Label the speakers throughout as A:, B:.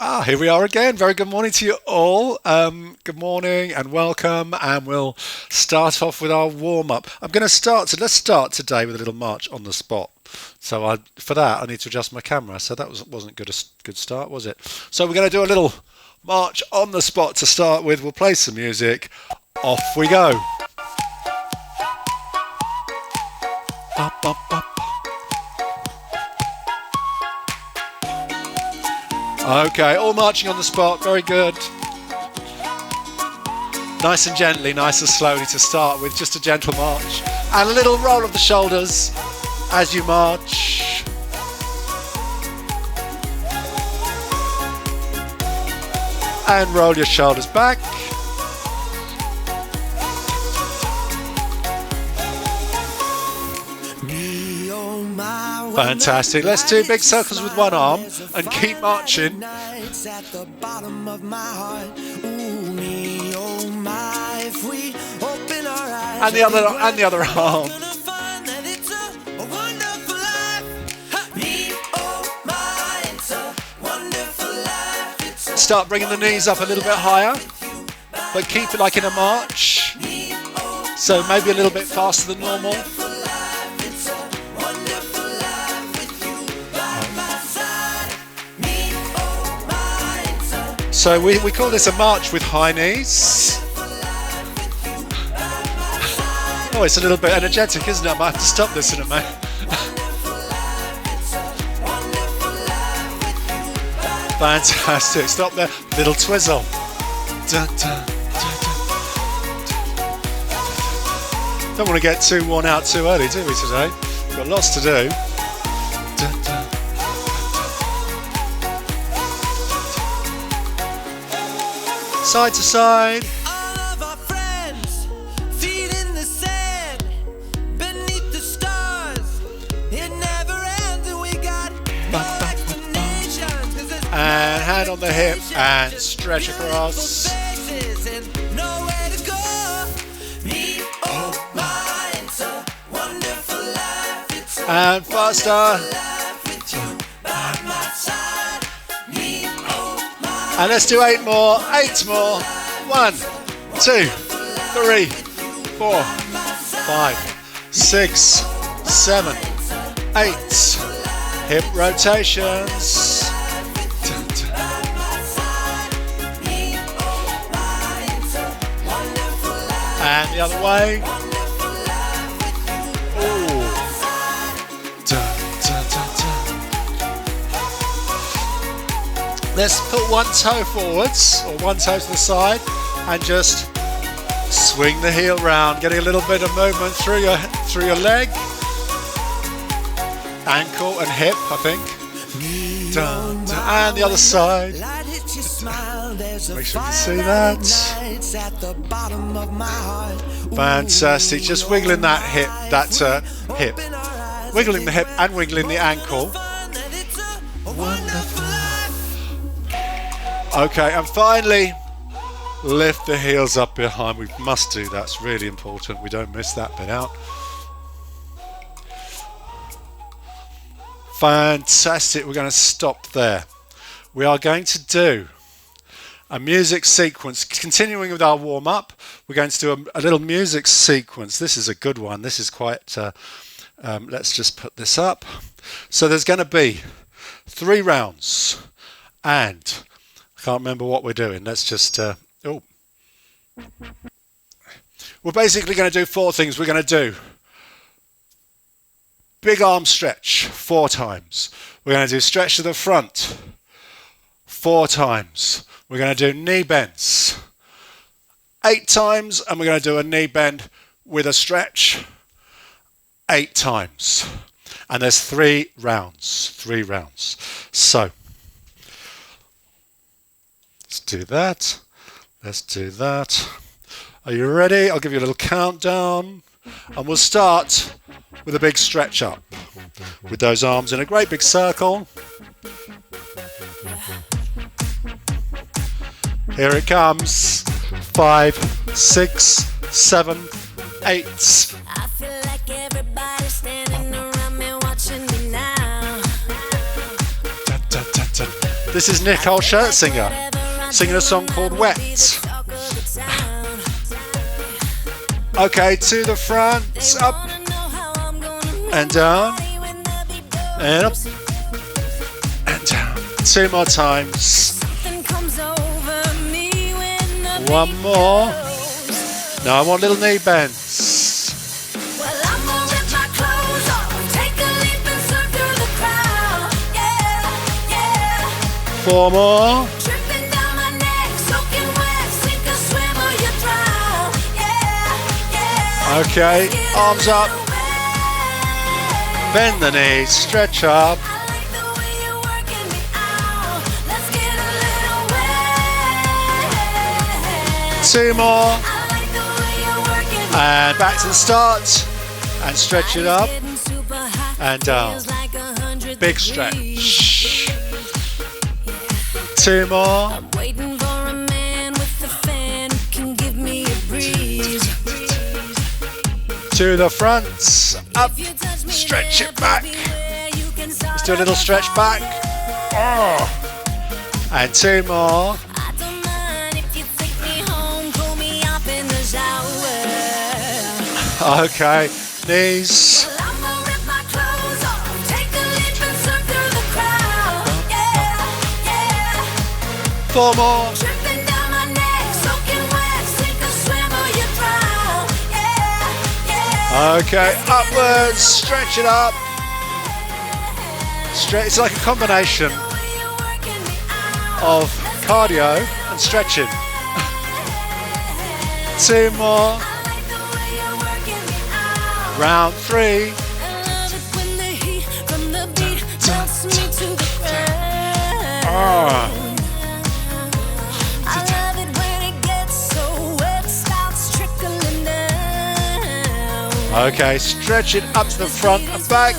A: Here we are again. Very good morning to you all. Good morning and welcome. And we'll start off with our warm up. Let's start today with a little march on the spot. For that, I need to adjust my camera. So that wasn't good a good start, was it? So we're going to do a little march on the spot to start with. We'll play some music. Off we go. Up, up, up. Okay, all marching on the spot, very good. Nice and gently, nice and slowly to start with, just a gentle march. And a little roll of the shoulders as you march. And roll your shoulders back. Fantastic. Let's do big circles with one arm and keep marching. And the other arm. Start bringing the knees up a little bit higher, but keep it like in a march. So maybe a little bit faster than normal. So we call this a march with high knees. Oh, it's a little bit energetic, isn't it? I might have to stop this in a minute. Fantastic. Stop there. Little twizzle. Don't want to get too worn out too early, do we, today? Got lots to do. Side to side.
B: All of our friends, feet in the sand, beneath the stars. It never ends, and we got no explanations.
A: And hand on the hip and stretch across.
B: Nowhere to go. Me, oh my, it's a wonderful life. It's a
A: and faster.
B: life with you by my side. Me, oh my.
A: And let's do 8 more. 8 more. 1, 2, 3, 4, 5, 6, 7, 8. Hip rotations. And the other way. Ooh. Let's put one toe forwards or one toe to the side and just swing the heel round, getting a little bit of movement through your leg, ankle and hip, I think. And the other side. Make sure you can see that. Fantastic. Just wiggling that hip, wiggling the hip and wiggling the ankle. Wonderful. Okay, and finally, lift the heels up behind. We must do that. It's really important. We don't miss that bit out. Fantastic. We're going to stop there. We are going to do a music sequence. Continuing with our warm-up, we're going to do a little music sequence. This is a good one. This is quite... let's just put this up. So there's going to be 3 rounds. And I can't remember what we're doing. Let's just... We're basically going to do 4 things. We're going to do big arm stretch 4 times. We're going to do stretch to the front 4 times. We're going to do knee bends 8 times, and we're going to do a knee bend with a stretch 8 times. And there's 3 rounds. 3 rounds. So let's do that. Let's do that. Are you ready? I'll give you a little countdown. And we'll start with a big stretch up. With those arms in a great big circle. Here it comes. 5, 6, 7, 8.
C: I feel like everybody's standing around me watching me now.
A: This is Nicole Scherzinger singing a song called Wet. Okay, to the front, up and down and up and down. 2 more times. One more. Now I want little knee bends. 4 more. Okay, arms up. Bend the knees, stretch up. 2 more. And back to the start. And stretch it up. And down. Big stretch. 2 more. To the front, up, stretch it back. Let's do a little stretch back. Oh. And 2 more. Okay, knees. 4 more. Okay, upwards, stretch it up. It's like a combination of cardio and stretching. 2 more. Round 3. Okay, stretch it up to the front and back.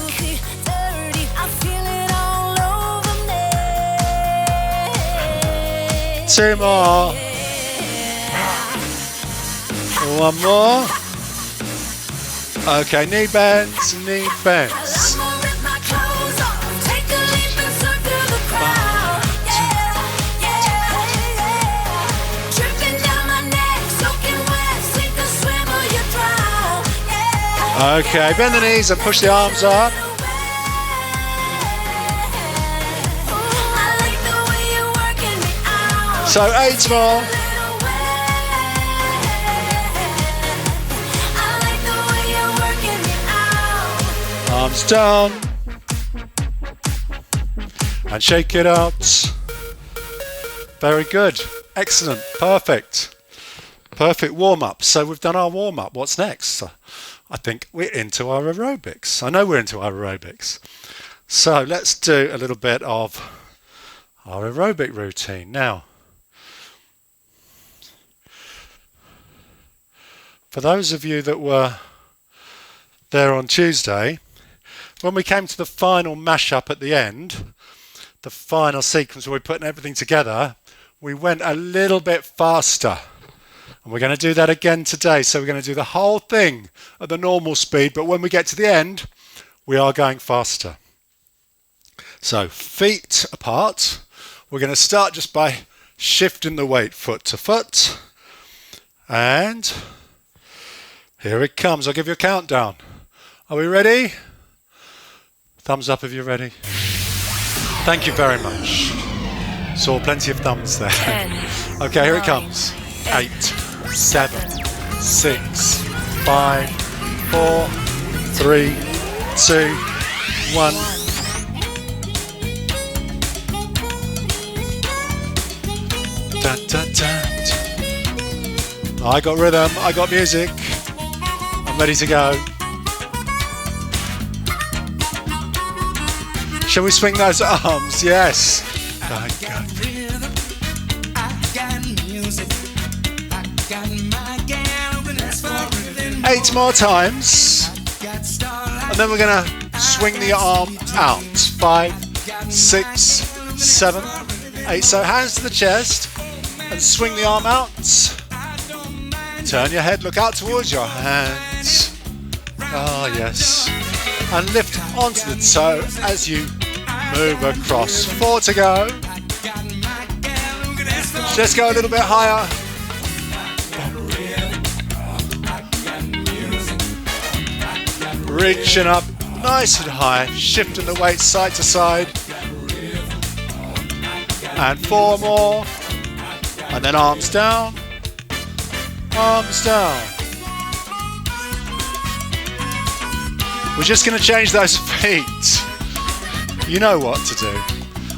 A: 2 more. 1 more. Okay, knee bends, knee bends. Okay, bend the knees and push the arms up. So 8 more. Arms down. And shake it out. Very good. Excellent. Perfect. Perfect warm-up. So we've done our warm-up. What's next? I think we're into our aerobics. I know we're into our aerobics. So let's do a little bit of our aerobic routine. Now, for those of you that were there on Tuesday, when we came to the final mash-up at the end, the final sequence where we're putting everything together, we went a little bit faster. And we're going to do that again today. So we're going to do the whole thing at the normal speed, but when we get to the end, we are going faster. So feet apart. We're going to start just by shifting the weight foot to foot. And here it comes. I'll give you a countdown. Are we ready? Thumbs up if you're ready. Thank you very much. Saw plenty of thumbs there.
C: 10,
A: okay, here
C: 9,
A: it comes. 8, 7, 6, 5, 4, 3, 2, 1. Da, da, da. I got rhythm, I got music. I'm ready to go. Shall we swing those arms? Yes. I got rhythm, I got music. 8 more times, and then we're going to swing the arm out. 5, 6, 7, 8. So hands to the chest and swing the arm out. Turn your head, look out towards your hands. Ah, yes. And lift onto the toe as you move across. 4 to go. Let's go a little bit higher. Reaching up nice and high, shifting the weight side to side. And 4 more. And then arms down. Arms down. We're just going to change those feet. You know what to do.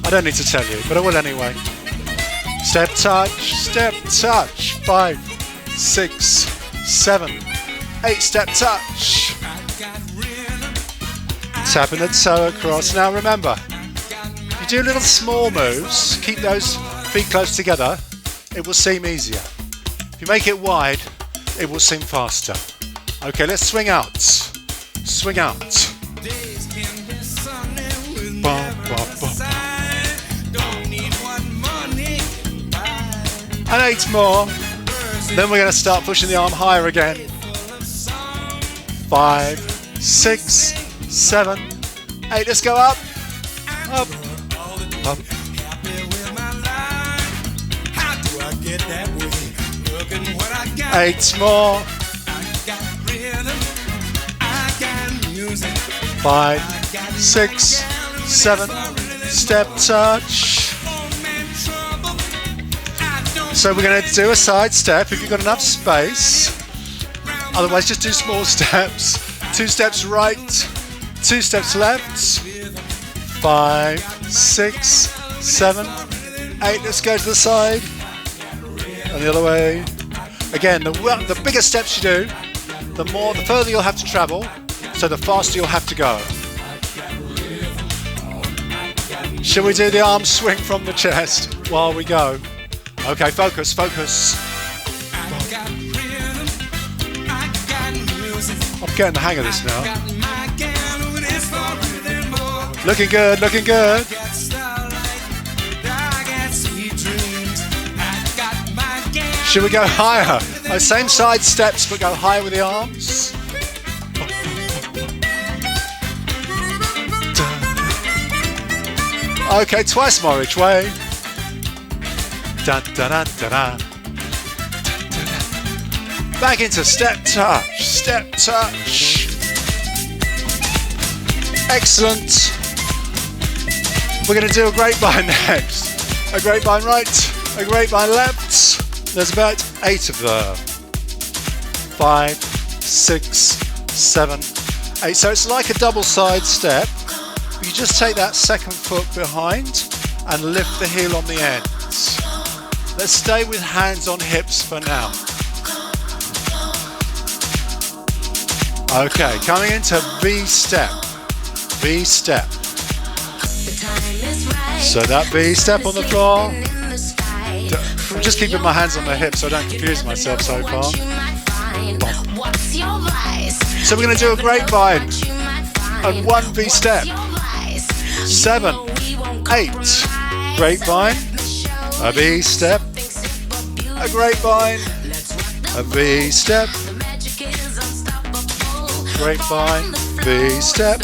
A: I don't need to tell you, but I will anyway. Step touch, step touch. 5, 6, 7, 8, step touch. Tapping the toe across. Now remember, if you do little small moves, keep those feet close together, it will seem easier. If you make it wide, it will seem faster. Okay, let's swing out. Swing out. Bum, bum, bum. And 8 more. Then we're going to start pushing the arm higher again. 5, 6, 7, 8. Let's go up. Up. Up. 8 more. 5, 6, 7. Step touch. So we're going to do a side step if you've got enough space. Otherwise, just do small steps. 2 steps right, 2 steps left. 5, 6, 7, 8. Let's go to the side. And the other way. Again, the bigger steps you do, the further you'll have to travel, so the faster you'll have to go. Shall we do the arm swing from the chest while we go? Okay, focus, focus. I'm getting the hang of this now. Looking good, looking good. Should we go higher? Those same side steps, but go higher with the arms. Okay, twice more each way. Da, da, da, da, da. Back into step touch, step touch. Excellent. We're going to do a grapevine next. A grapevine right, a grapevine left. There's about 8 of them. 5, 6, 7, 8. So it's like a double side step. You just take that second foot behind and lift the heel on the end. Let's stay with hands on hips for now. Okay, coming into V step. V step. So that V step on the floor. I'm just keeping my hands on the hips so I don't confuse myself so far. So we're going to do a grapevine and 1 V step. 7, 8. Grapevine. A V step. A grapevine. A V step. Grapevine. V step.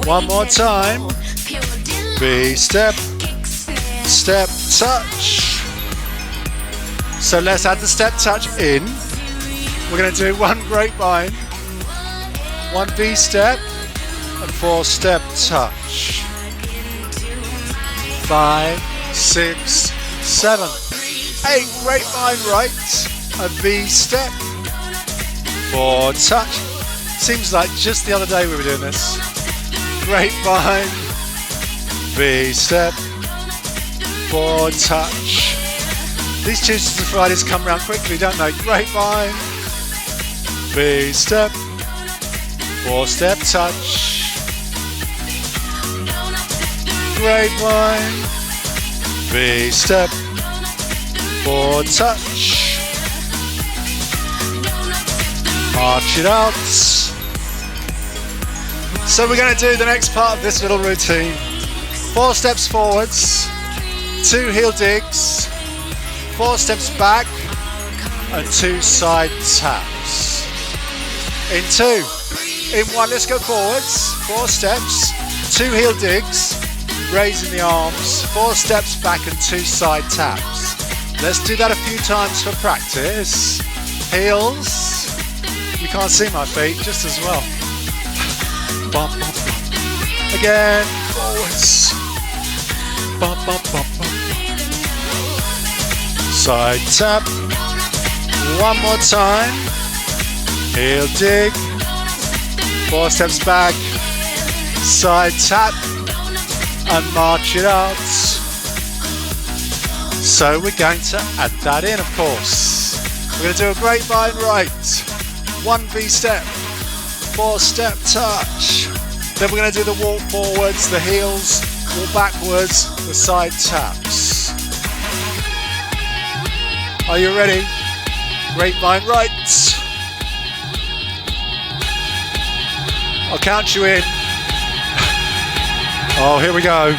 A: One more time. V step. Step touch. So let's add the step touch in. We're going to do 1 grapevine, 1 V step, and 4 step touch. 5, 6, 7, 8 grapevine right, a V step, 4 touch. Seems like just the other day we were doing this. Grapevine, V step, 4 touch. These Tuesdays and Fridays come around quickly, don't they? Grapevine, V step, 4 step touch. Grapevine, V step, 4 touch. Arch it out. So we're going to do the next part of this little routine. 4 steps forwards, 2 heel digs, 4 steps back, and 2 side taps. In 2. In 1, let's go forwards. 4 steps, 2 heel digs, raising the arms, 4 steps back and 2 side taps. Let's do that a few times for practice. Heels. You can't see my feet just as well. Bump, bump, bump. Again, forwards. Bump, bump, bump, bump. Side tap. One more time. Heel dig. 4 steps back. Side tap. And march it out. So we're going to add that in, of course. We're going to do a grapevine right. 1 V-step. 4-step touch. Then we're going to do the walk forwards, the heels, walk backwards, the side taps. Are you ready? Grapevine right. I'll count you in. Oh, here we go.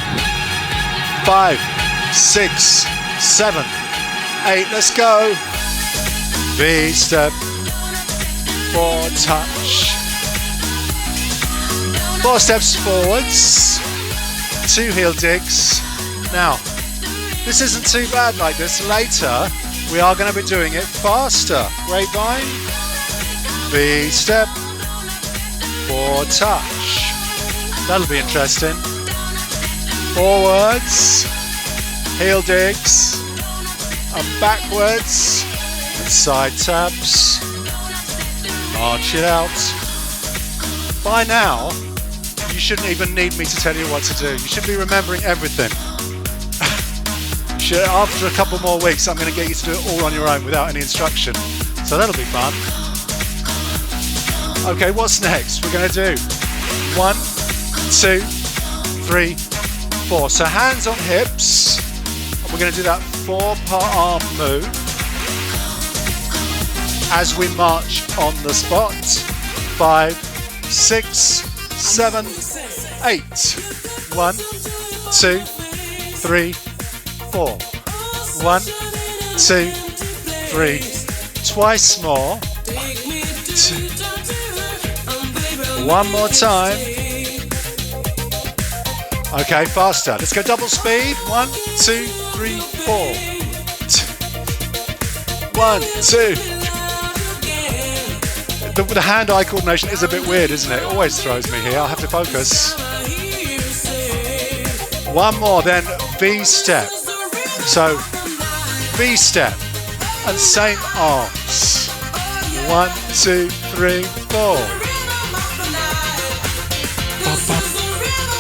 A: 5, 6, 7, 8. Let's go. V-step. 4 touch. 4 steps forwards. 2 heel digs. Now, this isn't too bad like this. Later, we are going to be doing it faster. Grapevine. V-step. 4 touch. That'll be interesting. Forwards. Heel digs. And backwards. And side taps. March it out. By now, you shouldn't even need me to tell you what to do. You should be remembering everything. After a couple more weeks, I'm going to get you to do it all on your own without any instruction. So that'll be fun. Okay, what's next? We're going to do 1, 2, 3, 4. So hands on hips. And we're going to do that 4-part arm move as we march on the spot. 5, 6, 7, 8. 1, 2, 3, 4. 1, 2, 3. Twice more. 2. One more time. Okay, faster. Let's go double speed. 1, 2, 3, 4. 1, 2. The hand-eye coordination is a bit weird, isn't it? It always throws me here. I'll have to focus. One more, then V-step. So, V-step and same arms. 1, 2, 3, 4.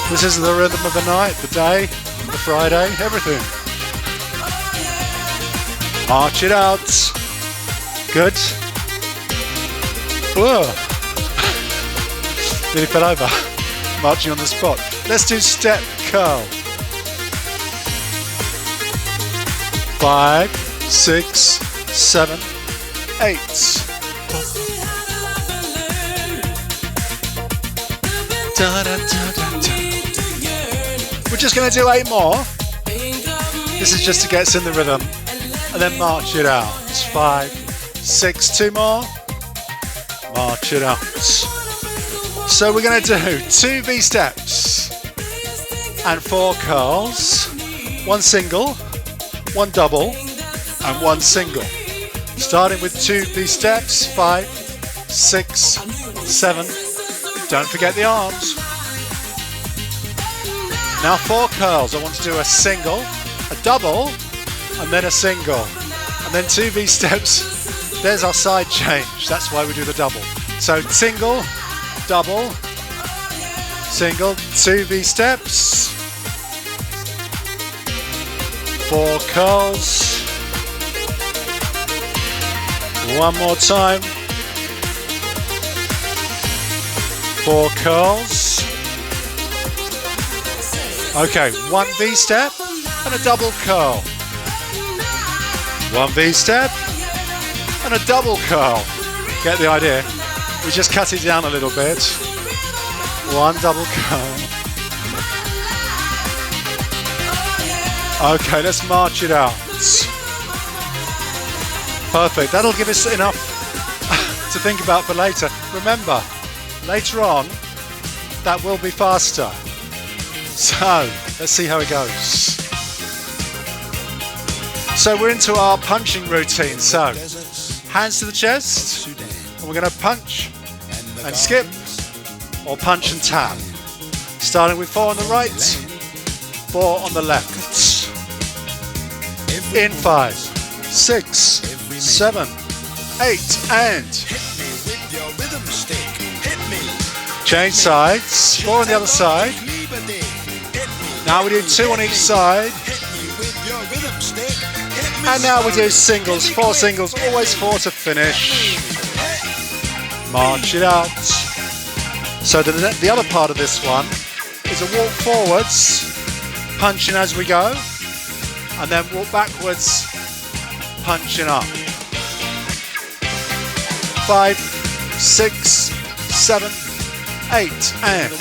A: This is the rhythm of the night, the day, the Friday, everything. March it out. Good. Whoa. Nearly fell over. Marching on the spot. Let's do step curl. 5, 6, 7, 8. Da, da, da, da, da. We're just going to do 8 more. This is just to get us in the rhythm. And then march it out. 5, 6, 2 more. March it out. So we're going to do 2 V-steps and 4 curls. 1 single, 1 double, and 1 single. Starting with 2 V-steps. 5, 6, 7. Don't forget the arms. Now 4 curls. I want to do a single, a double, and then a single. And then 2 V-steps. There's our side change. That's why we do the double. So single, double, single, 2 V-steps, 4 curls. One more time. 4 curls. Okay, 1 V-step and a double curl. 1 V-step and a double curl. Get the idea? We just cut it down a little bit. 1 double curl. Okay, let's march it out. Perfect. That'll give us enough to think about for later. Remember, later on, that will be faster. So, let's see how it goes. So we're into our punching routine. So hands to the chest, and we're going to punch and skip, or punch and tap. Starting with 4 on the right, 4 on the left. In 5, 6, 7, 8, and change sides. 4 on the other side. Now we do 2 on each side. And now we do singles, 4 singles, always 4 to finish. March it out. So the other part of this one is a walk forwards, punching as we go, and then walk backwards, punching up. 5, 6, 7, 8, and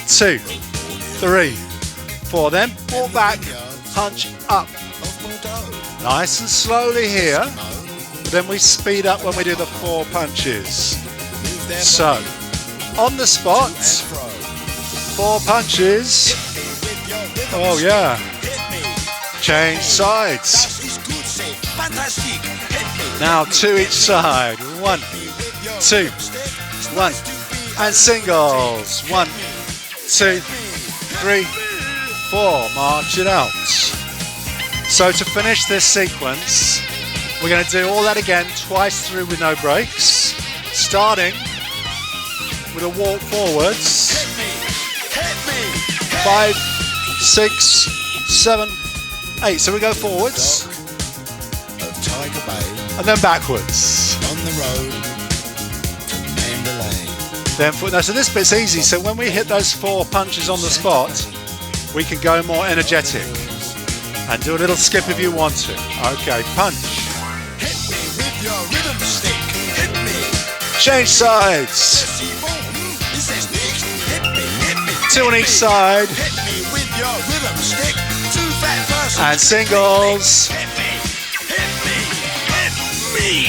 A: 2, 3, 4. Then walk back, punch up. Nice and slowly here, but then we speed up when we do the 4 punches. So, on the spot, 4 punches. Oh yeah. Change sides. Now 2 each side. 1, 2, 1, and singles. 1, 2, 3, 4. March it out. So to finish this sequence, we're going to do all that again twice through with no breaks, starting with a walk forwards. 5, 6, 7, 8. So we go forwards and then backwards. Then so this bit's easy. So when we hit those 4 punches on the spot, we can go more energetic and do a little skip if you want to. Okay, punch. Change sides. 2 on each side. And singles.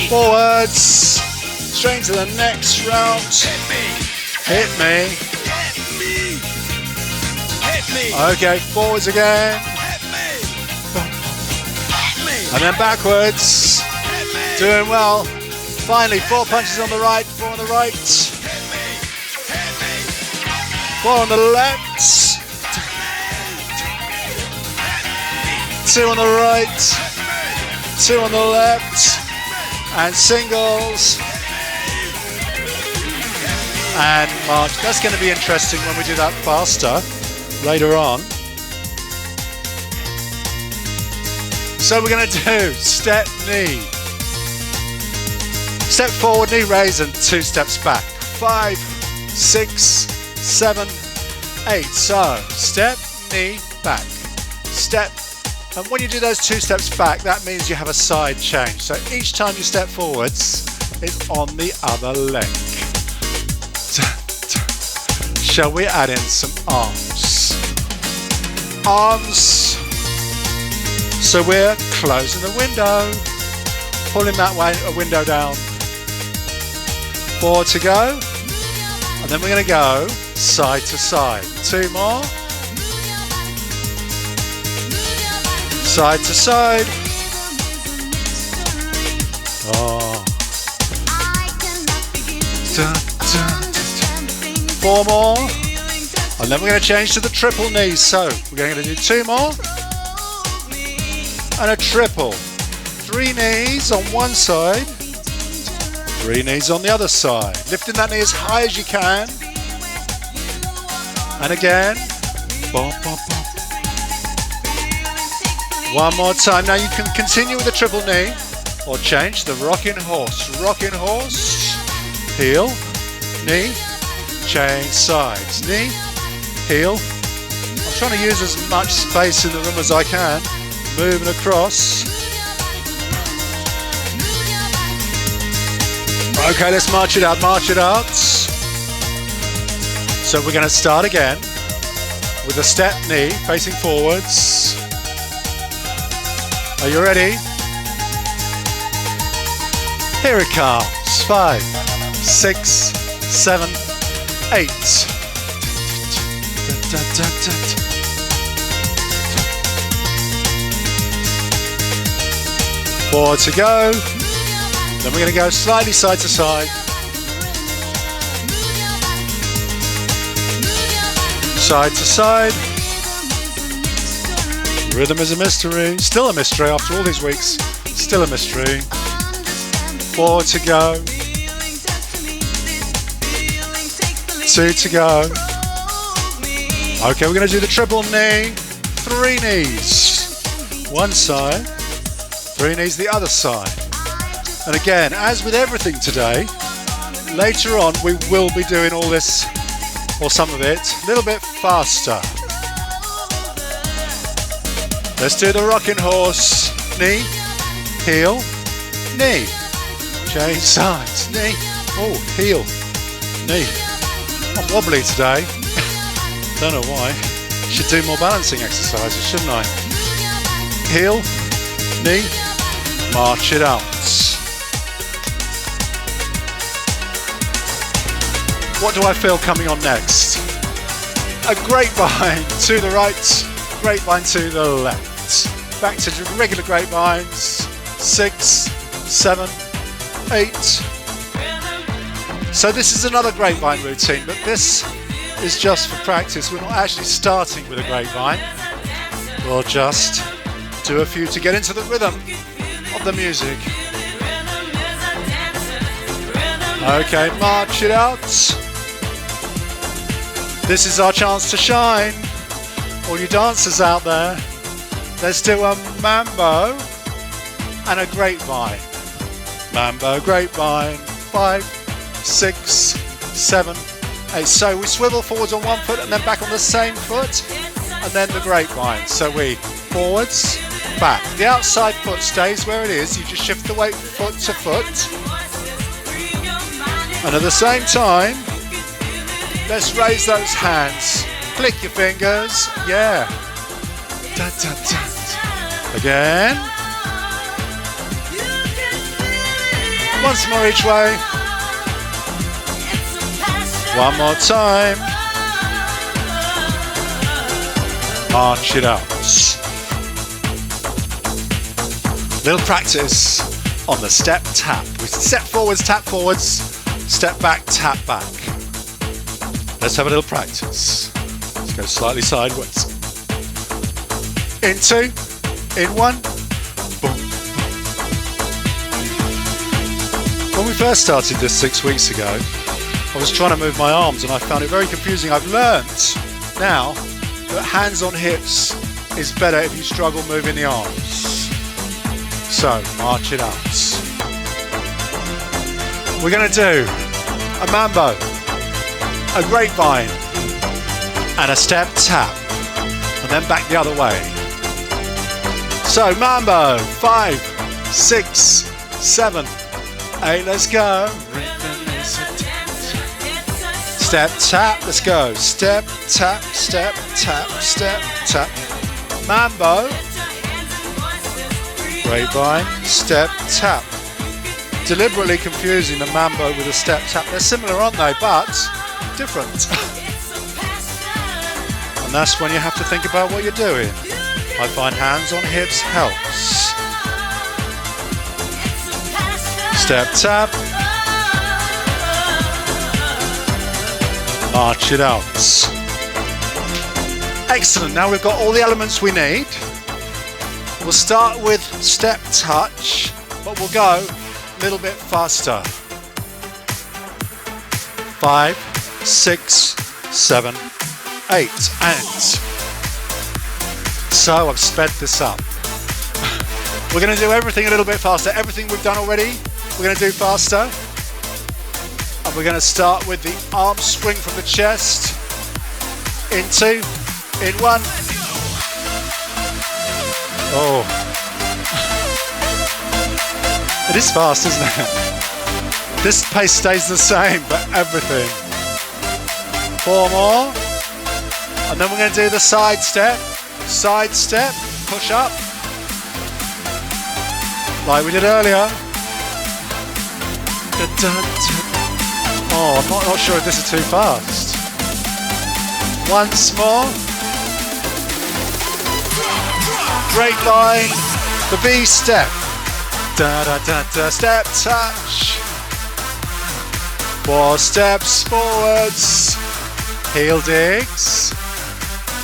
A: Forwards. Straight to the next round. Hit me. Okay, forwards again. And then backwards. Doing well. Finally, 4 punches on the right, 4 on the right. 4 on the left. 2 on the right. 2 on the left. And singles. And march. That's going to be interesting when we do that faster later on. So we're going to do step, knee. Step forward, knee raise, and 2 steps back. 5, 6, 7, 8. So step, knee, back. Step. And when you do those 2 steps back, that means you have a side change. So each time you step forwards, it's on the other leg. Shall we add in some arms? Arms. So we're closing the window, pulling that window down. 4 to go, and then we're going to go side to side. 2 more. Side to side. Oh. 4 more. And then we're going to change to the triple knees. So we're going to do 2 more. And a triple. 3 knees on one side. 3 knees on the other side. Lifting that knee as high as you can. And again. Bump, bump, bump. 1 more time. Now you can continue with the triple knee or change the rocking horse. Rocking horse. Heel. Knee. Change sides. Knee. Heel. I'm trying to use as much space in the room as I can. Moving across. Okay, let's march it out, march it out. So we're going to start again with a step knee facing forwards. Are you ready? Here it comes. 5, 6, 7, 8. 4 to go. Then we're going to go slightly side to side. Side to side. Rhythm is a mystery. Still a mystery after all these weeks. Still a mystery. 4 to go. 2 to go. Okay, we're going to do the triple knee. 3 knees. One side. 3 knees the other side. And again, as with everything today, later on we will be doing all this, or some of it, a little bit faster. Let's do the rocking horse. Knee, heel, knee. Change sides. Knee, oh, heel, knee. I'm wobbly today. Don't know why. Should do more balancing exercises, shouldn't I? Heel, knee, march it out. What do I feel coming on next? A grapevine to the right, grapevine to the left. Back to regular grapevines. 6, 7, 8. So this is another grapevine routine, but this is just for practice. We're not actually starting with a grapevine. We'll just do a few to get into the rhythm of the music. Okay, march it out. This is our chance to shine. All you dancers out there, let's do a mambo and a grapevine. Mambo, grapevine. 5, 6, 7, 8. So we swivel forwards on one foot and then back on the same foot, and then the grapevine. So we forwards, back. The outside foot stays where it is. You just shift the weight foot to foot. And at the same time, let's raise those hands. Click your fingers. Yeah. Da, da, da. Again. Once more each way. One more time. March it out. Little practice on the step tap. We step forwards, tap forwards, step back, tap back. Let's have a little practice. Let's go slightly sideways. In 2, in 1, boom. When we first started this 6 weeks ago, I was trying to move my arms and I found it very confusing. I've learnt now that hands on hips is better if you struggle moving the arms. So, march it out. We're going to do a mambo, a grapevine, and a step tap, and then back the other way. So, mambo, 5, 6, 7, 8, let's go. Step, tap, let's go. Step, tap, step, tap, step, tap. Mambo. Grapevine, step, tap. Deliberately confusing the mambo with a step, tap. They're similar, aren't they? But different. And that's when you have to think about what you're doing. I find hands on hips helps. Step, tap. March it out. Excellent. Now we've got all the elements we need. We'll start with step touch, but we'll go a little bit faster. 5, 6, 7, 8. And so I've sped this up. We're going to do everything a little bit faster. Everything we've done already, we're going to do faster. And we're going to start with the arm swing from the chest. In 2, in 1. Oh. It is fast, isn't it? This pace stays the same, but everything. 4 more. And then we're going to do the side step, push up. Like we did earlier. Oh, I'm not sure if this is too fast. Once more. Grapevine, the B step. Da da da da. Step touch. 4 steps forwards. Heel digs.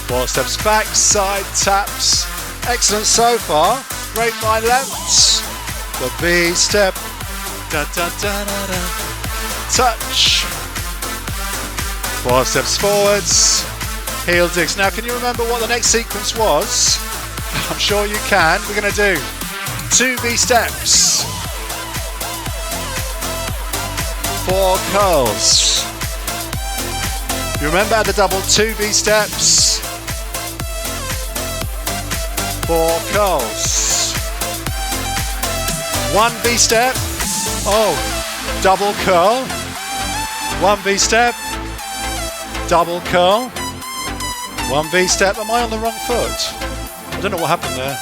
A: 4 steps back. Side taps. Excellent so far. Grapevine left. The B step. Da da da da da. Touch. 4 steps forwards. Heel digs. Now, can you remember what the next sequence was? I'm sure you can. We're going to do 2 V steps. 4 curls. You remember the double 2 V steps? 4 curls. 1 V step. Oh, double curl. 1 V step. Double curl. 1 V step. Am I on the wrong foot? I don't know what happened there.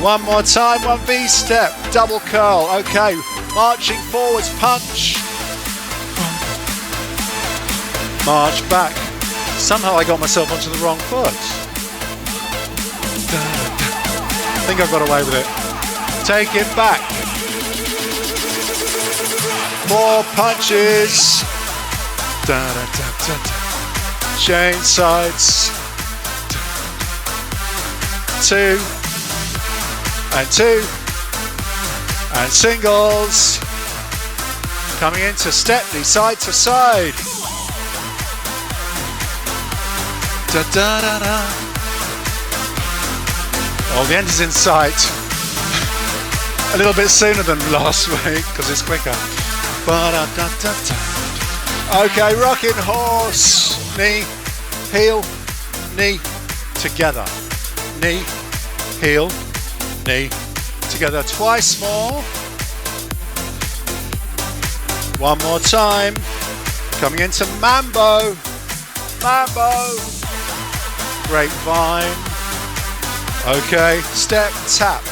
A: One more time. 1 V step. Double curl. Okay. Marching forwards. Punch. March back. Somehow I got myself onto the wrong foot. I think I've got away with it. Take it back. 4 punches. Da, da, da, da, da. Chain sides. 2 and 2 and singles. Coming into Spritely, side to side. Da, da, da, da. Oh, the end is in sight. A little bit sooner than last week because it's quicker. Ba-da-da-da-da. Okay, rocking horse. Knee, heel, knee, together. Knee, heel, knee, together. Twice more. One more time. Coming into Mambo. Mambo. Grapevine. Okay, step tap.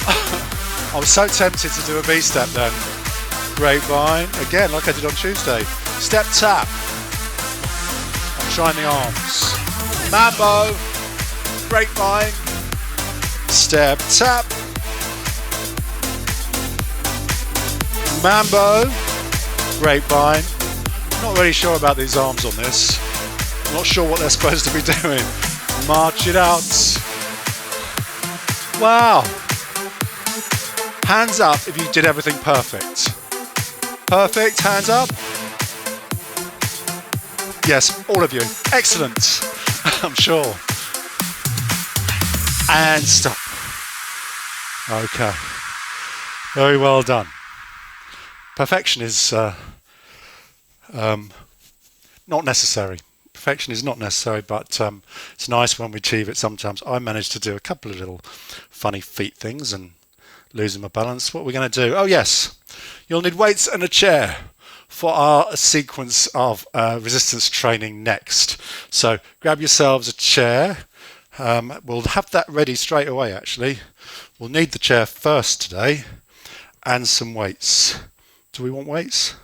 A: I was so tempted to do a V step then. Grapevine. Again, like I did on Tuesday. Step tap. I'm trying the arms. Mambo. Grapevine. Step tap. Mambo. Grapevine. Not really sure about these arms on this. Not sure what they're supposed to be doing. March it out. Wow. Hands up if you did everything perfect. Perfect, hands up. Yes, all of you. Excellent. I'm sure. And stop. Okay. Very well done. Perfection is not necessary. Perfection is not necessary, but it's nice when we achieve it sometimes. I managed to do a couple of little funny feet things and losing my balance. What we're going to do? Oh yes, you'll need weights and a chair for our sequence of resistance training next. So grab yourselves a chair. We'll have that ready straight away actually. We'll need the chair first today and some weights. Do we want weights?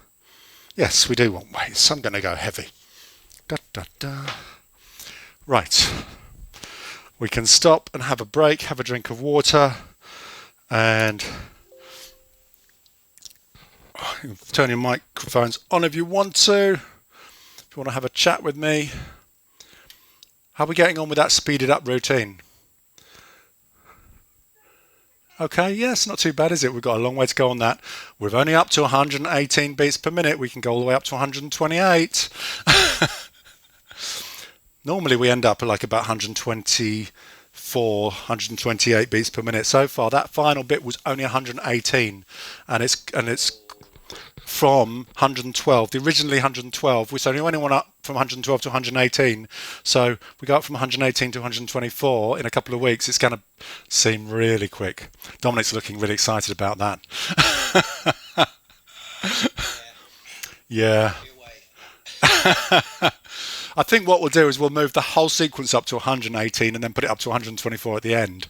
A: Yes, we do want weights. I'm going to go heavy. Da, da, da. Right. We can stop and have a break, have a drink of water, and turn your microphones on if you want to. If you want to have a chat with me. How are we getting on with that speeded up routine? Okay, yes, not too bad, is it? We've got a long way to go on that. We're only up to 118 beats per minute. We can go all the way up to 128. Normally we end up at like about 124, 128 beats per minute. So far, that final bit was only 118, and it's from 112. The originally 112, we only went up from 112 to 118. So we go up from 118 to 124 in a couple of weeks. It's going to seem really quick. Dominic's looking really excited about that. Yeah. I think what we'll do is we'll move the whole sequence up to 118 and then put it up to 124 at the end.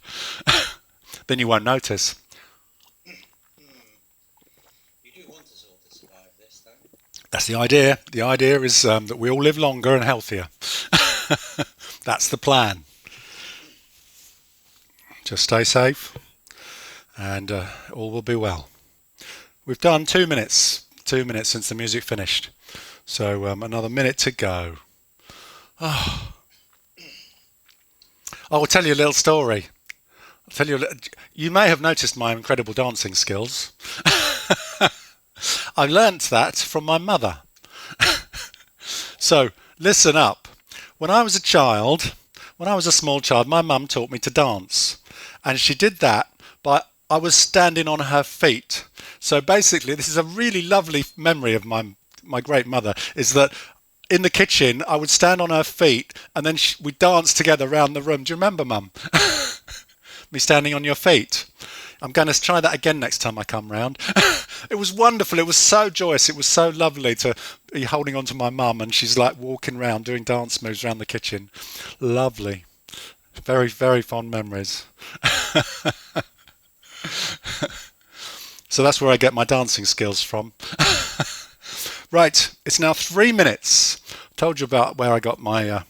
A: Then you won't notice. That's the idea. The idea is that we all live longer and healthier. That's the plan. Just stay safe and all will be well. We've done 2 minutes. 2 minutes since the music finished. So another minute to go. Oh. I will tell you a little story. You may have noticed my incredible dancing skills. I learnt that from my mother. So listen up. When I was a small child, my mum taught me to dance, and she did that by I was standing on her feet. So basically, this is a really lovely memory of my great mother, is that in the kitchen I would stand on her feet, and then we'd dance together around the room. Do you remember, Mum? Me standing on your feet. I'm going to try that again next time I come round. It was wonderful. It was so joyous. It was so lovely to be holding on to my mum, and she's like walking around doing dance moves around the kitchen. Lovely. Very, very fond memories. So that's where I get my dancing skills from. Right, it's now 3 minutes. I told you about where I got my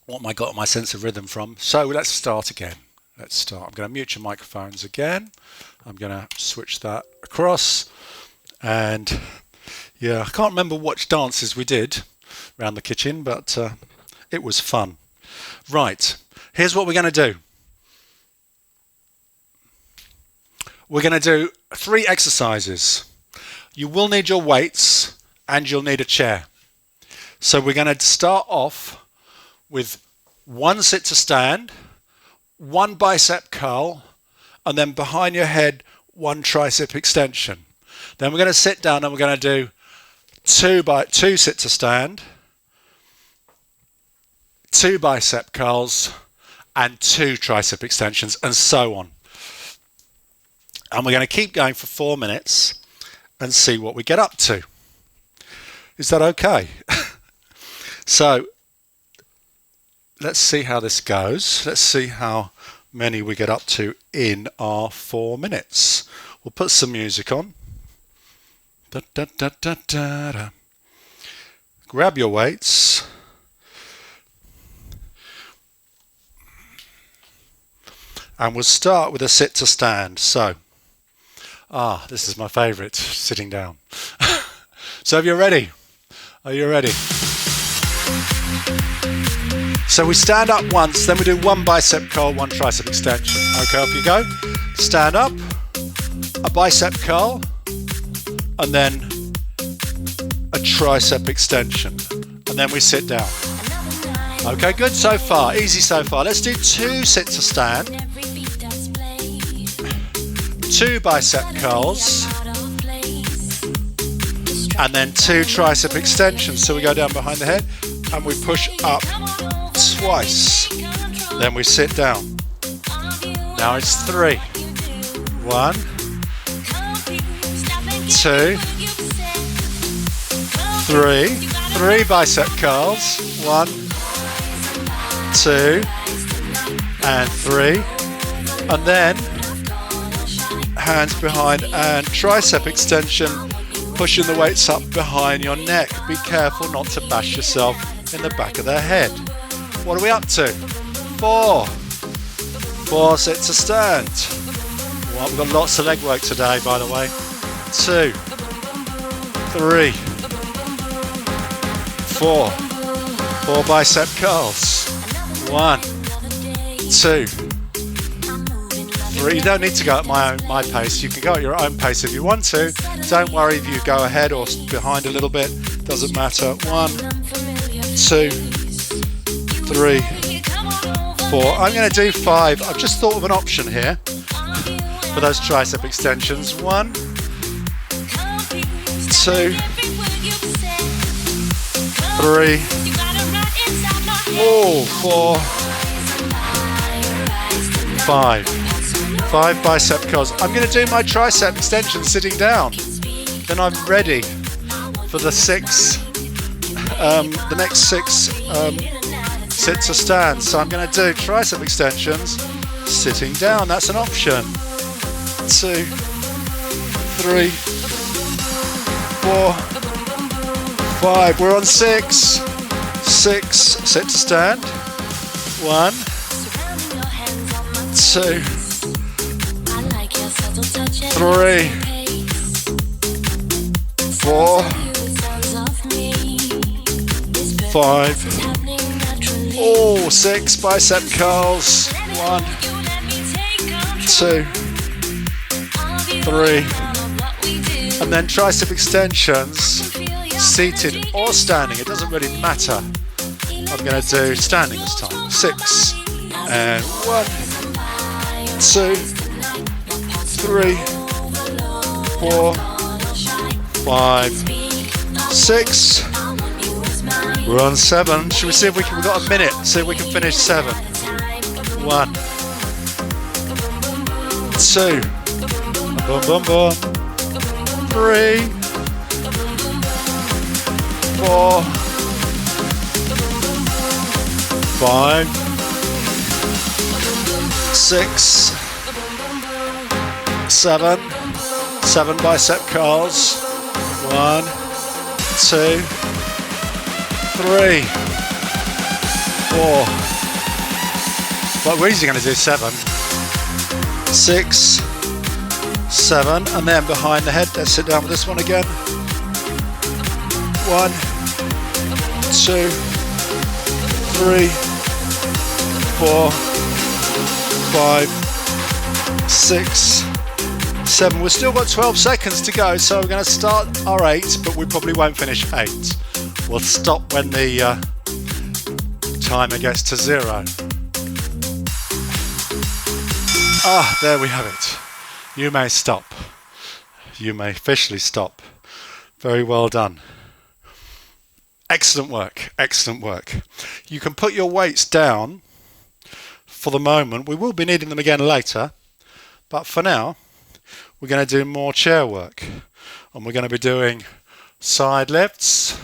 A: my sense of rhythm from. So let's start again. Let's start. I'm going to mute your microphones again. I'm going to switch that across. And yeah, I can't remember which dances we did around the kitchen, but it was fun. Right, here's what we're going to do. We're going to do 3 exercises. You will need your weights and you'll need a chair. So we're going to start off with 1 sit to stand, 1 bicep curl, and then behind your head 1 tricep extension. Then we're going to sit down and we're going to do 2 sit to stand, 2 bicep curls, and 2 tricep extensions, and so on. And we're going to keep going for 4 minutes and see what we get up to. Is that okay? So let's see how this goes. Let's see how many we get up to in our 4 minutes. We'll put some music on. Da, da, da, da, da, da. Grab your weights. And we'll start with a sit to stand. So, this is my favourite, sitting down. So if you're ready, are you ready? So we stand up once, then we do 1 bicep curl, 1 tricep extension. Okay, off you go. Stand up, a bicep curl, and then a tricep extension. And then we sit down. Okay, good so far, easy so far. Let's do 2 sit to stand, 2 bicep curls, and then 2 tricep extensions. So we go down behind the head and we push up twice. Then we sit down. Now it's 3. 1, 2, 3. 3 bicep curls. 1, 2, and 3. And then hands behind and tricep extension, pushing the weights up behind your neck. Be careful not to bash yourself in the back of the head. What are we up to? 4. 4 sit to stand. Well, we've got lots of leg work today, by the way. 2, 3, 4. 4 bicep curls. 1, 2, 3. You don't need to go at my pace. You can go at your own pace if you want to. Don't worry if you go ahead or behind a little bit. Doesn't matter. 1, 2, 3, 4. I'm going to do 5. I've just thought of an option here for those tricep extensions. 1, 2, 3, 4, 5. 5 bicep curls. I'm going to do my tricep extension sitting down. Then I'm ready for the 6. The next 6 sit to stand. So I'm going to do tricep extensions sitting down. That's an option. 2, 3, 4, 5. We're on 6. 6 sit to stand. 1, 2,
C: I like your subtle touch and
A: 3,
C: pace.
A: 4,
C: You sounds of me. This perfect
A: 5.
C: is happening naturally.
A: Oh, 6 bicep curls. 1,
C: You let me take control
A: 2,
C: of you
A: 3.
C: and all of what we do.
A: And then tricep extensions,
C: Feel your
A: seated
C: energy
A: or standing. It doesn't really matter. I'm going to do standing this time. 6 and 1, 2, 3, 4, 5, 6. We're on 7. Should we see if we can? We've got a minute. See if we can finish 7. 1, 2, boom, boom, boom. 3, 4, 5, 6, 7. 7 bicep curls. 1, 2, 3, 4. Well, we're easily going to do 7, 6, 7, and then behind the head. Let's sit down with this one again. 1, 2, 3, 4, 5, 6, 7. We've still got 12 seconds to go, so we're going to start our 8, but we probably won't finish 8. We'll stop when the timer gets to 0. Ah, there we have it. You may stop. You may officially stop. Very well done. Excellent work, excellent work. You can put your weights down for the moment. We will be needing them again later, but for now, we're going to do more chair work. And we're going to be doing side lifts,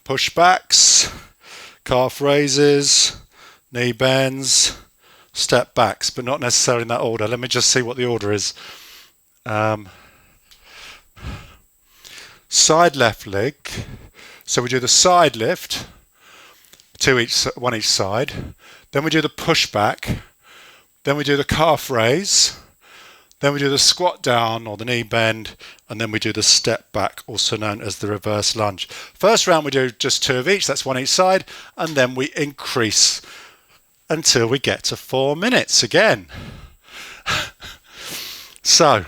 A: push-backs, calf raises, knee bends, step backs, but not necessarily in that order. Let me just see what the order is. Side left leg. So we do the side lift, one each side. Then we do the push-back. Then we do the calf raise. Then we do the squat down or the knee bend, and then we do the step back, also known as the reverse lunge. First round we do just 2 of each, that's 1 each side, and then we increase until we get to 4 minutes again. So,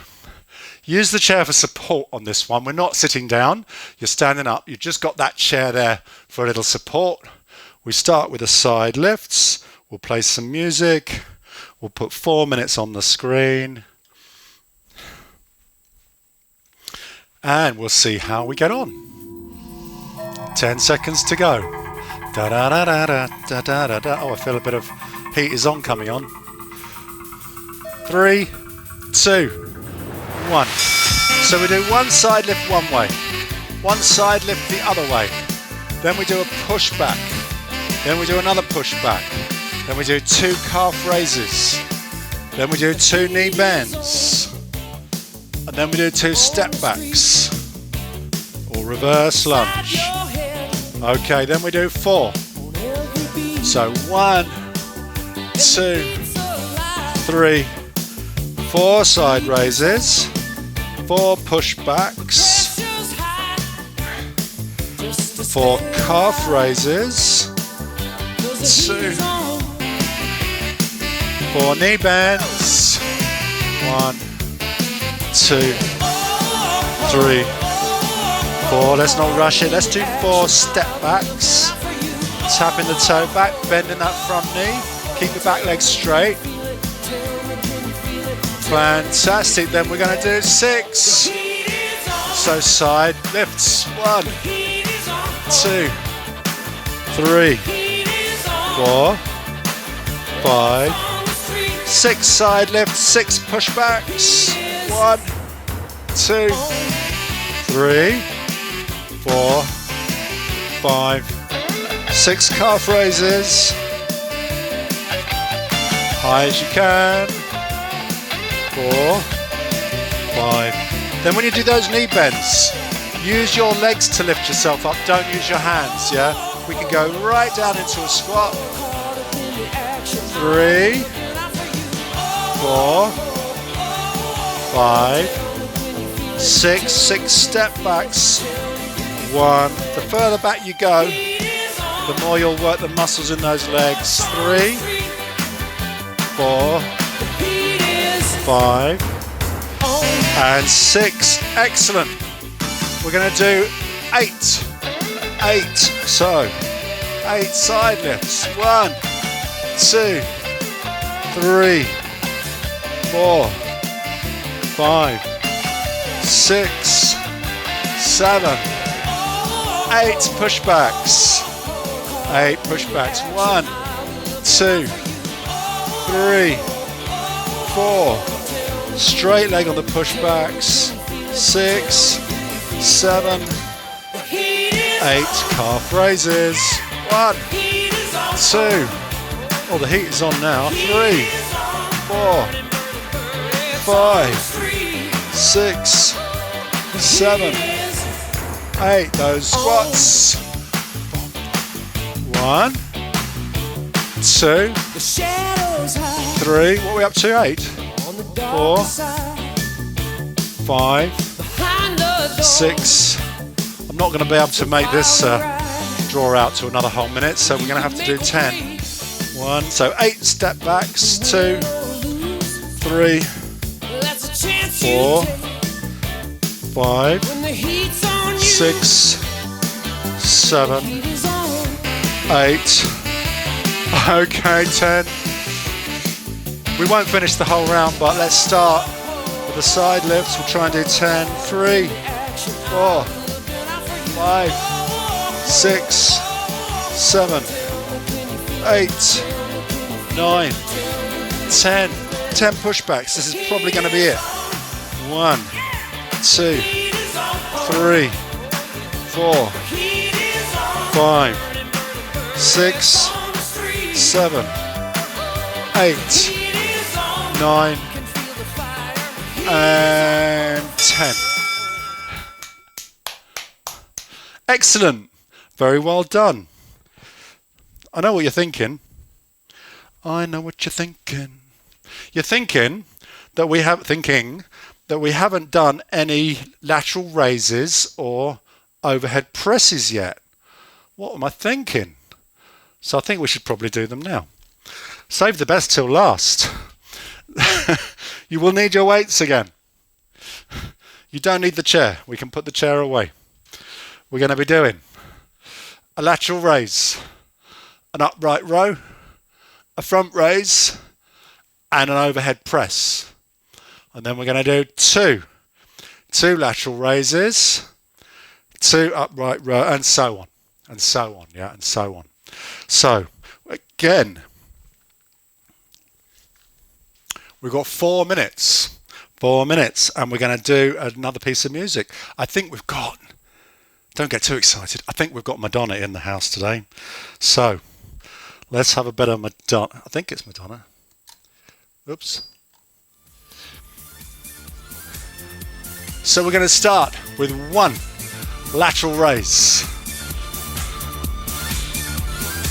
A: use the chair for support on this one. We're not sitting down, you're standing up, you've just got that chair there for a little support. We start with the side lifts, we'll play some music, we'll put 4 minutes on the screen. And we'll see how we get on. 10 seconds to go. Da da da da da da da da da. Oh, I feel a bit of heat is on coming on. 3, 2, 1. So we do one side lift one way, one side lift the other way. Then we do a push back. Then we do another push back. Then we do 2 calf raises. Then we do 2 knee bends. And then we do 2 step backs or reverse lunge. Okay, then we do 4. So 1, 2, 3, 4 side raises, 4 push backs, 4 calf raises, 2, 4 knee bends, 1, 2, 3, 4. Let's not rush it. Let's do 4 step backs. Tapping the toe back, bending that front knee. Keep the back leg straight. Fantastic. Then we're going to do 6. So side lifts. 1, 2, 3, 4, 5, 6 side lifts, 6 pushbacks. 1, 2, 3, 4, 5, 6 calf raises. High as you can. 4, 5. Then when you do those knee bends, use your legs to lift yourself up. Don't use your hands, yeah? We can go right down into a squat. 3, 4, 5, 6, 6 step backs. 1. The further back you go, the more you'll work the muscles in those legs. 3, 4, 5, and 6. Excellent. We're going to do 8. 8. So 8 side lifts. 1, 2, 3, 4, 5, 6, 7, 8 pushbacks. 8 pushbacks. 1, 2, 3, 4. Straight leg on the pushbacks. 6, 7, 8 calf raises. 1, 2. Oh, the heat is on now. 3, 4, 5, 6, 7, 8. Those squats. 1, 2, 3. What are we up to? 8, 4, 5, 6. I'm not going to be able to make this draw out to another whole minute, so we're going to have to do 10. 1, so 8 step backs. 2, 3, 4, 5, 6, 7, 8. Okay, 10. We won't finish the whole round, but let's start with the side lifts. We'll try and do 10. 3, 4, 5, 6, 7, 8, 9, 10. 10 pushbacks. This is probably going to be it. 1, 2, 3, 4, 5, 6, 7, 8, 9, and 10. Excellent. Very well done. I know what you're thinking. I know what you're thinking. You're thinking that we haven't done any lateral raises or overhead presses yet. What am I thinking? So I think we should probably do them now. Save the best till last. You will need your weights again. You don't need the chair. We can put the chair away. We're going to be doing a lateral raise, an upright row, a front raise, and an overhead press. And then we're going to do two lateral raises, 2 upright row, and so on, and so on, yeah, and so on. So again, we've got 4 minutes, and we're going to do another piece of music. I think we've got, don't get too excited, I think we've got Madonna in the house today. So let's have a bit of Madonna. I think it's Madonna. Oops. So we're going to start with 1 lateral raise.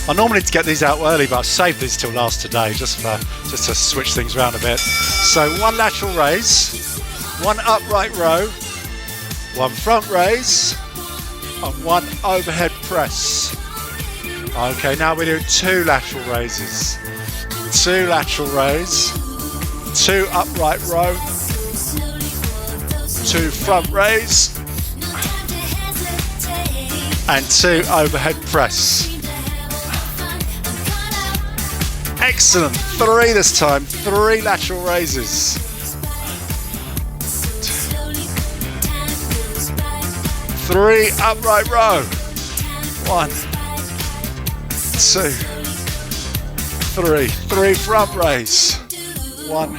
A: I normally get these out early, but I've saved these till last today just to switch things around a bit. So 1 lateral raise, 1 upright row, 1 front raise, and 1 overhead press. Okay, now we do 2 lateral raises. 2 lateral raise, 2 upright row, 2 front raise, and 2 overhead press. Excellent. 3 this time. 3 lateral raises. 3 upright row. 1, 2, 3. 3 front raise. 1,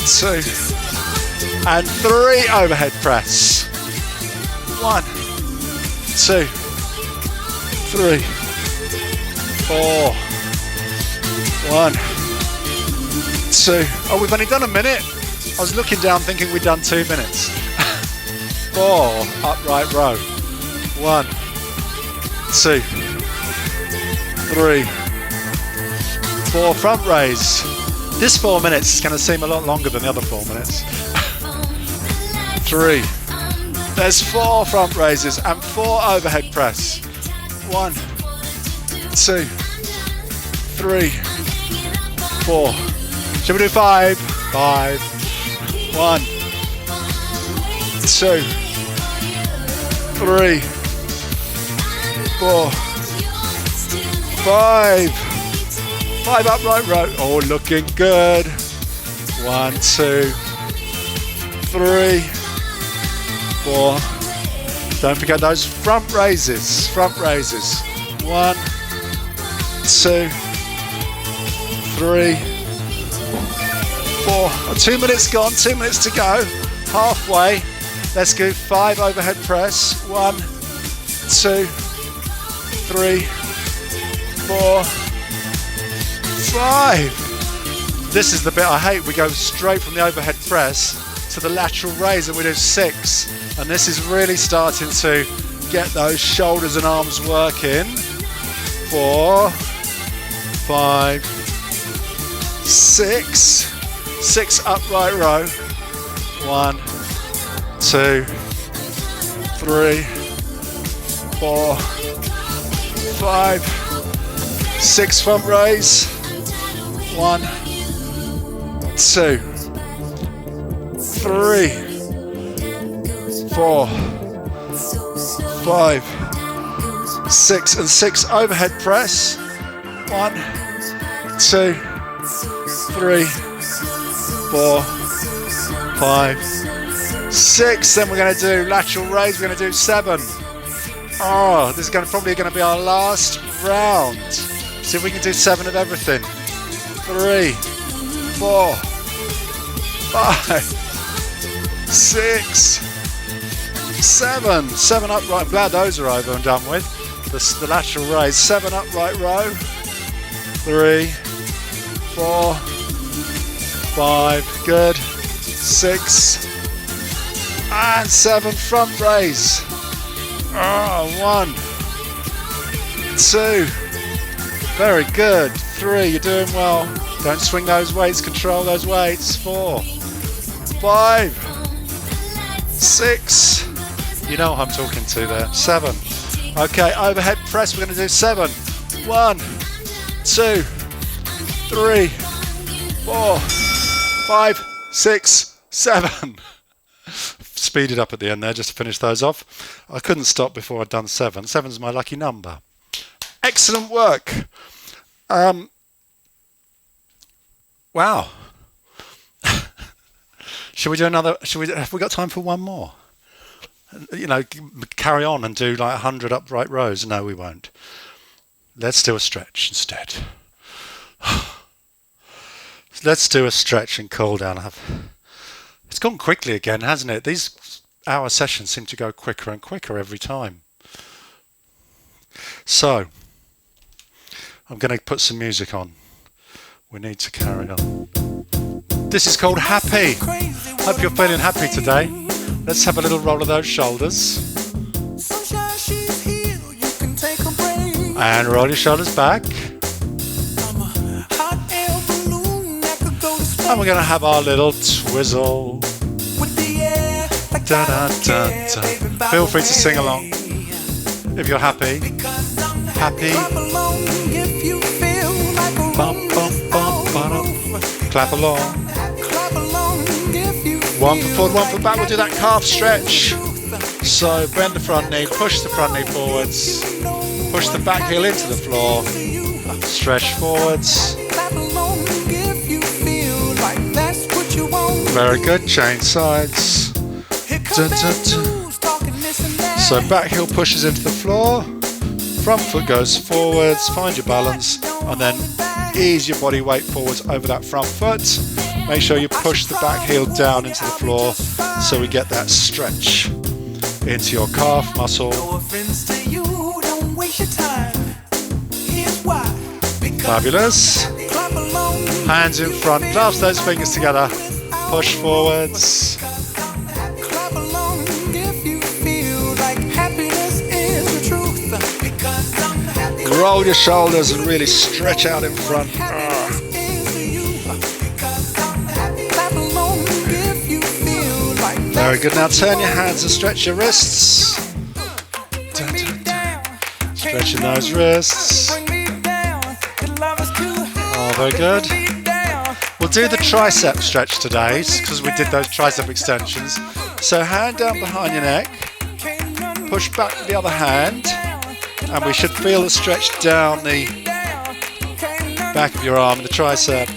A: 2, and 3 overhead press. 1, 2, 3, 4. 1, 2. Oh, we've only done a minute. I was looking down thinking we'd done 2 minutes. 4 upright row. 1, 2, 3, 4 front raise. This 4 minutes is going to seem a lot longer than the other 4 minutes. 3. There's 4 front raises and 4 overhead press. 1, 2, 3, 4. Shall we do 5? 5. 1, 2, 3, 4, 5. 5 upright row. Oh, looking good. 1, 2, 3, 4. Don't forget those front raises. Front raises. 1, 2, 3, 4. Oh, 2 minutes gone. 2 minutes to go. Halfway. Let's go 5 overhead press. 1, 2, 3, 4, 5. This is the bit I hate. We go straight from the overhead press to the lateral raise and we do 6. And this is really starting to get those shoulders and arms working. 4, 5, 6. 6 upright row. 1, 2, 3, 4, 5, 6 front raise. 1, 2, 3, 4, 5, 6, and 6 overhead press. 1, 2, 3, 4, 5, 6. Then we're going to do lateral raise. We're going to do 7. Oh, this is probably going to be our last round. See if we can do 7 of everything. 3, 4, 5, 6, 7. 7 upright. I'm glad those are over and done with. The lateral raise. 7 upright row. 3, 4, 5. Good. 6 and 7 front raise. Oh, 1, 2. Very good. 3, you're doing well. Don't swing those weights, control those weights. 4, 5, 6. You know what I'm talking to there. 7. Okay, overhead press, we're going to do 7. 1, 2, 3, 4, 5, 6, 7. Speeded up at the end there just to finish those off. I couldn't stop before I'd done 7. 7's my lucky number. Excellent work. Wow. Shall we do another? Have we got time for one more? You know, carry on and do like 100 upright rows. No, we won't. Let's do a stretch instead. Let's do a stretch and cool down. It's gone quickly again, hasn't it? These hour sessions seem to go quicker and quicker every time. So, I'm going to put some music on. We need to carry on. This is called Happy. Hope you're feeling happy today. Let's have a little roll of those shoulders. And roll your shoulders back. And we're going to have our little twizzle. Da, da, da, da. Feel free to sing along if you're happy. Happy. Bum, bum, bum, bum. Clap along. 1 foot forward, 1 foot back. We'll do that calf stretch. So bend the front knee, push the front knee forwards, push the back heel into the floor, stretch forwards. Very good, change sides. Dun, dun, dun. So back heel pushes into the floor, front foot goes forwards, find your balance, and then ease your body weight forwards over that front foot. Make sure you push the back heel down into the floor so we get that stretch into your calf muscle. Fabulous. Hands in front, clasp those fingers together, push forwards. Roll your shoulders and really stretch out in front. Very good. Now turn your hands and stretch your wrists. Stretching those wrists. Oh, very good. We'll do the tricep stretch today because we did those tricep extensions. So hand down behind your neck. Push back with the other hand. And we should feel the stretch down the back of your arm, the tricep.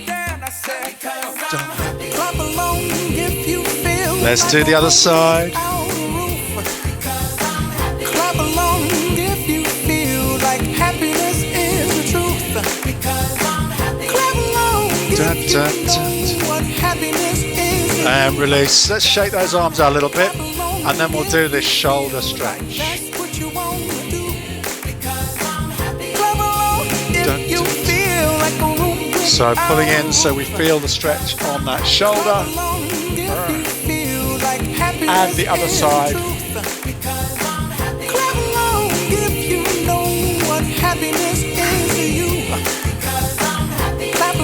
A: Let's do the other side. Dun, dun, dun. And release. Let's shake those arms out a little bit, and then we'll do this shoulder stretch. Dun, dun. So pulling in so we feel the stretch on that shoulder. And the other side.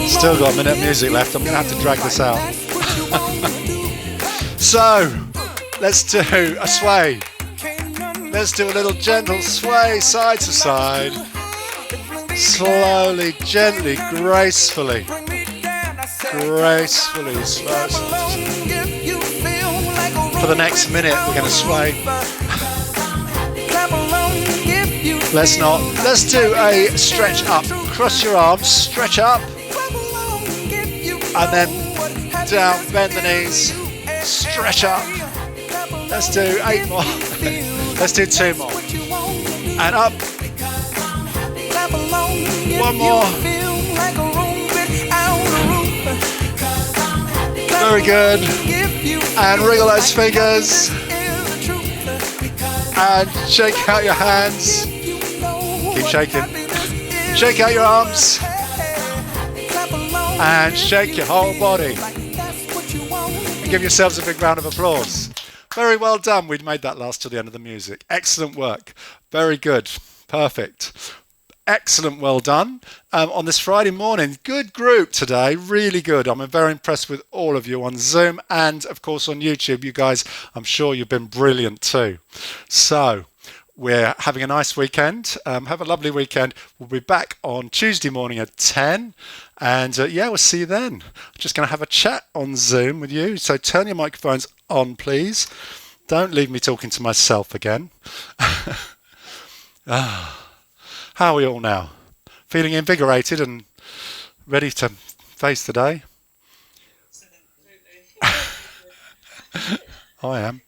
A: Still got a minute of music left. I'm going to have to drag this out. So, let's do a sway. Let's do a little gentle sway side to side. Slowly, gently, gracefully. Gracefully, slowly. For the next minute, we're going to sway. Let's not. Let's do a stretch up. Cross your arms, stretch up. And then down, bend the knees, stretch up. Let's do 8 more. Let's do 2 more. And up. 1 more. Very good. And wriggle those fingers. And shake out your hands. Keep shaking. Shake out your arms. And shake your whole body. And give yourselves a big round of applause. Very well done. We'd made that last till the end of the music. Excellent work. Very good. Perfect. Excellent. Well done. On this Friday morning. Good group today. Really good. I'm very impressed with all of you on Zoom and, of course, on YouTube. You guys, I'm sure you've been brilliant too. So, we're having a nice weekend. Have a lovely weekend. We'll be back on Tuesday morning at 10. And yeah, we'll see you then. I'm just going to have a chat on Zoom with you. So turn your microphones on, please. Don't leave me talking to myself again. How are we all now? Feeling invigorated and ready to face the day? I am.